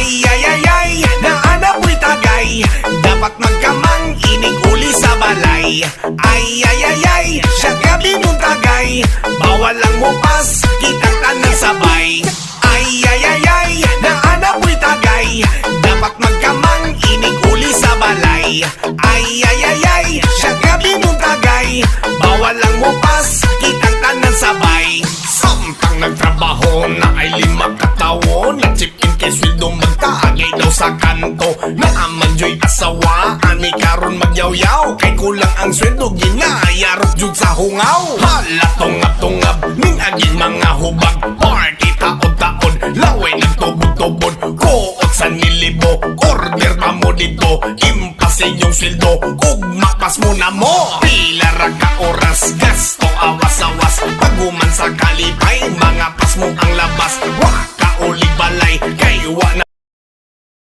Ay, ay, ay, ay, naana po'y tagay, dapat magkamang inig uli sa balay. Ay, ay, ay, ay, siya gabi mong tagay, bawal lang mupas, kitang tanan sabay. Ay, ay, ay, ay, naana po'y tagay, dapat magkamang inig uli sa balay. Ay, ay, ay, ay, siya gabi mong tagay, bawal lang mupas, kitang tanan sabay. Samtang nagtrabaho na ay 5 katawon, nag-chip-in kay sweldo magtaagay daw sa kanto. Naaman joy asawa, ani karon magyaw-yaw, kay kulang ang sweldo, ginayarot jud sa hungaw. Hala tungab-tungab, ning aging mga hubag, party taod-taod, laway nagtubod-tubod, kuot sa nilibo, order pa mo dito, impas inyong sweldo, ug mapas mo na mo. Pila ra ka oras, gasto awas-awas, paguman sa kalipay, mga pas mo ang labas. Wah!